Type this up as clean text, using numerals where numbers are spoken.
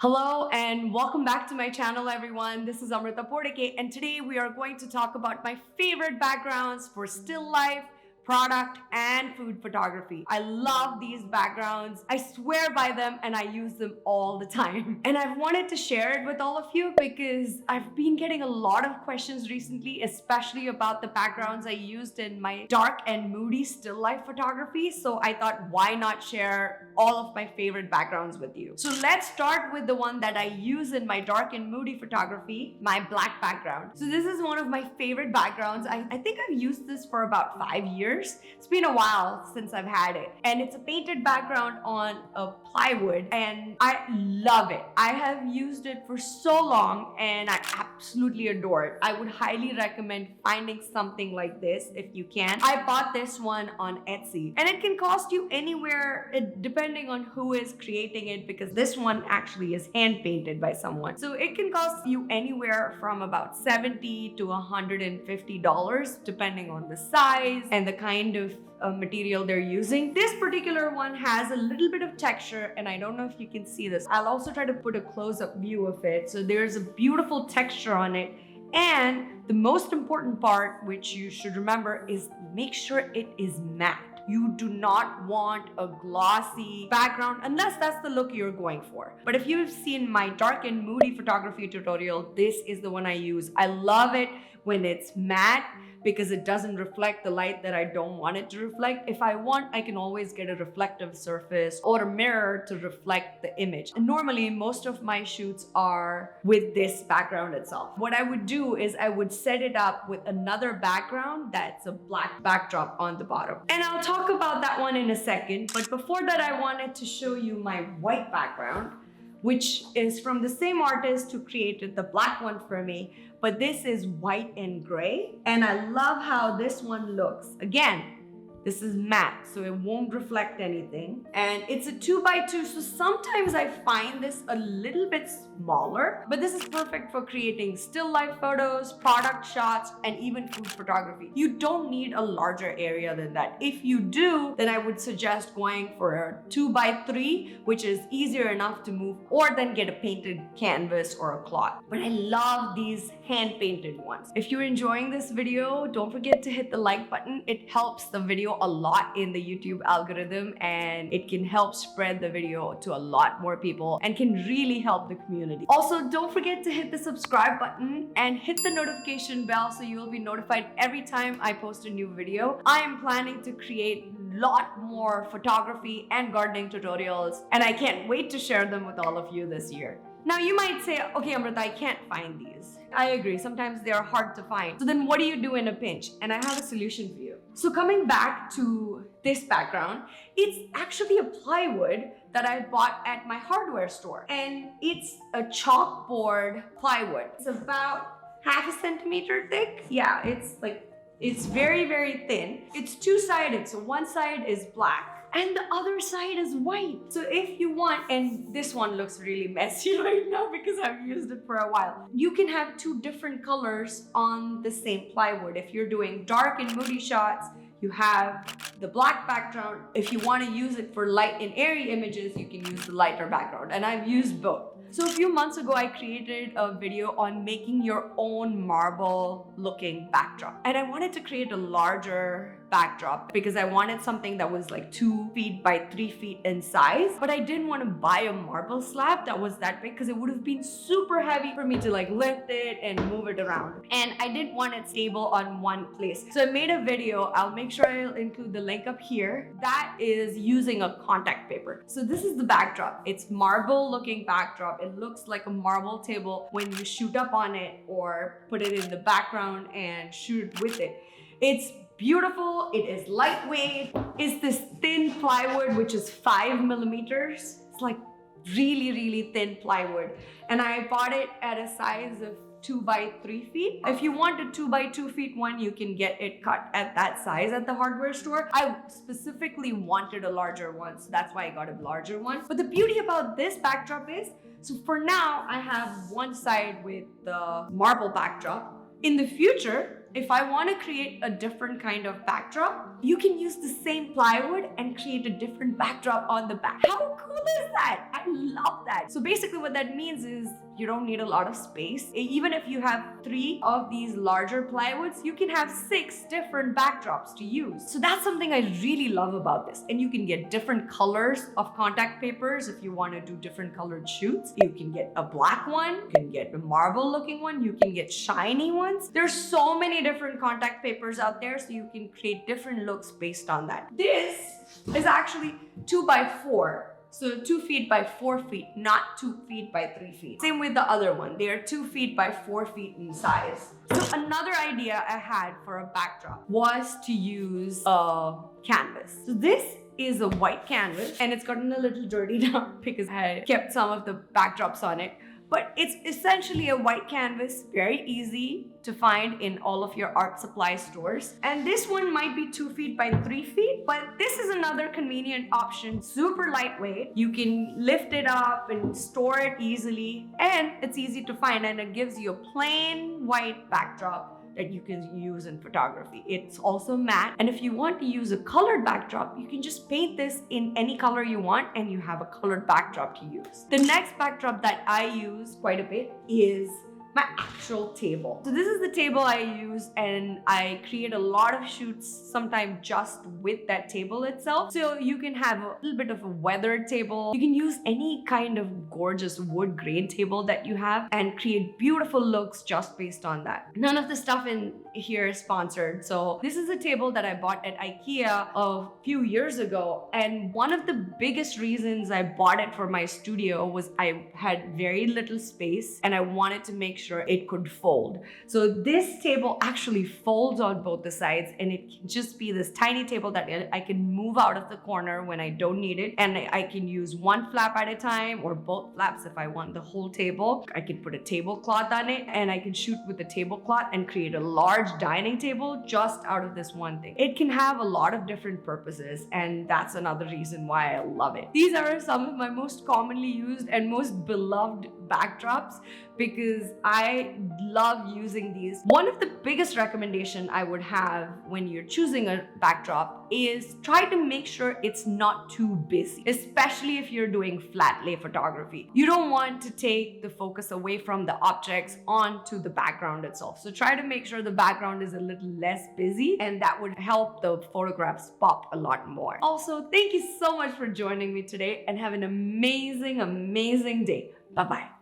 Hello and welcome back to my channel, everyone. This is Amrita Bhortake, and today we are going to talk about my favorite backgrounds for still life, product, and food photography. I love these backgrounds. I swear by them and I use them all the time. And I've wanted to share it with all of you because I've been getting a lot of questions recently, especially about the backgrounds I used in my dark and moody still life photography. So I thought, why not share all of my favorite backgrounds with you? So let's start with the one that I use in my dark and moody photography, my black background. So this is one of my favorite backgrounds. I think I've used this for about 5 years. It's been a while since I've had it. And it's a painted background on a plywood and I love it. I have used it for so long and I absolutely adore it. I would highly recommend finding something like this if you can. I bought this one on Etsy and it can cost you anywhere depending on who is creating it, because this one actually is hand painted by someone. So it can cost you anywhere from about $70 to $150 depending on the size and the kind of material they're using. This particular one has a little bit of texture and I don't know if you can see this. I'll also try to put a close-up view of it. So there's a beautiful texture on it. And the most important part, which you should remember, is make sure it is matte. You do not want a glossy background unless that's the look you're going for. But if you've seen my dark and moody photography tutorial, this is the one I use. I love it when it's matte because it doesn't reflect the light that I don't want it to reflect. If I want, I can always get a reflective surface or a mirror to reflect the image. And normally, most of my shoots are with this background itself. What I would do is I would set it up with another background that's a black backdrop on the bottom. And I'll talk about that one in a second. But before that, I wanted to show you my white background, which is from the same artist who created the black one for me. But this is white and gray. And I love how this one looks. Again, this is matte, so it won't reflect anything. And it's a 2x2, so sometimes I find this a little bit smaller, but this is perfect for creating still life photos, product shots, and even food photography. You don't need a larger area than that. If you do, then I would suggest going for a 2x3, which is easier enough to move, or then get a painted canvas or a cloth. But I love these hand-painted ones. If you're enjoying this video, don't forget to hit the like button. It helps the video a lot in the YouTube algorithm and it can help spread the video to a lot more people and can really help the community. Also, don't forget to hit the subscribe button and hit the notification bell so you'll be notified every time I post a new video. I am planning to create a lot more photography and gardening tutorials and I can't wait to share them with all of you this year. Now you might say, okay, Amrita, I can't find these. I agree, sometimes they are hard to find. So then what do you do in a pinch? And I have a solution for you. So coming back to this background, it's actually a plywood that I bought at my hardware store. And it's a chalkboard plywood. It's about half a centimeter thick. Yeah, it's very, very thin. It's two-sided, so one side is black and the other side is white. So if you want, and this one looks really messy right now because I've used it for a while, you can have two different colors on the same plywood. If you're doing dark and moody shots, you have the black background. If you want to use it for light and airy images, you can use the lighter background, and I've used both. So a few months ago, I created a video on making your own marble looking backdrop. And I wanted to create a larger backdrop because I wanted something that was like 2 feet by 3 feet in size. But I didn't want to buy a marble slab that was that big because it would have been super heavy for me to like lift it and move it around. And I didn't want it stable on one place. So I made a video. I'll make sure I'll include the link up here. That is using a contact paper. So this is the backdrop. It's marble looking backdrop. It looks like a marble table when you shoot up on it or put it in the background and shoot with it. It's beautiful. It is lightweight. It's this thin plywood, which is 5 millimeters. It's like really, really thin plywood. And I bought it at a size of 2 by 3 feet. If you want a 2 by 2 feet one, you can get it cut at that size at the hardware store. I specifically wanted a larger one, so that's why I got a larger one. But the beauty about this backdrop is, so for now, I have one side with the marble backdrop. In the future, if I want to create a different kind of backdrop, you can use the same plywood and create a different backdrop on the back. How cool is that? I love that. So basically what that means is you don't need a lot of space. Even if you have 3 of these larger plywoods, you can have 6 different backdrops to use. So that's something I really love about this. And you can get different colors of contact papers if you want to do different colored shoots. You can get a black one, you can get a marble looking one, you can get shiny ones. There's so many different contact papers out there, so you can create different looks based on that. This is actually 2 by 4. So 2 feet by 4 feet, not 2 feet by 3 feet. Same with the other one. They are 2 feet by 4 feet in size. So another idea I had for a backdrop was to use a canvas. So this is a white canvas and it's gotten a little dirty now because I kept some of the backdrops on it. But it's essentially a white canvas, very easy to find in all of your art supply stores. And this one might be 2 feet by 3 feet, but this is another convenient option, super lightweight. You can lift it up and store it easily, and it's easy to find, and it gives you a plain white backdrop that you can use in photography. It's also matte, and if you want to use a colored backdrop, you can just paint this in any color you want and you have a colored backdrop to use. The next backdrop that I use quite a bit is my actual table. So this is the table I use, and I create a lot of shoots sometimes just with that table itself. So you can have a little bit of a weathered table. You can use any kind of gorgeous wood grain table that you have and create beautiful looks just based on that. None of the stuff in here is sponsored. So this is a table that I bought at IKEA a few years ago. And one of the biggest reasons I bought it for my studio was I had very little space and I wanted to make sure it could fold. So this table actually folds on both the sides, and it can just be this tiny table that I can move out of the corner when I don't need it, and I can use one flap at a time or both flaps if I want the whole table. I can put a tablecloth on it and I can shoot with the tablecloth and create a large dining table just out of this one thing. It can have a lot of different purposes, and that's another reason why I love it. These are some of my most commonly used and most beloved backdrops because I love using these. One of the biggest recommendation I would have when you're choosing a backdrop is try to make sure it's not too busy, especially if you're doing flat lay photography. You don't want to take the focus away from the objects onto the background itself. So try to make sure the background is a little less busy, and that would help the photographs pop a lot more. Also, thank you so much for joining me today, and have an amazing, amazing day. Bye-bye.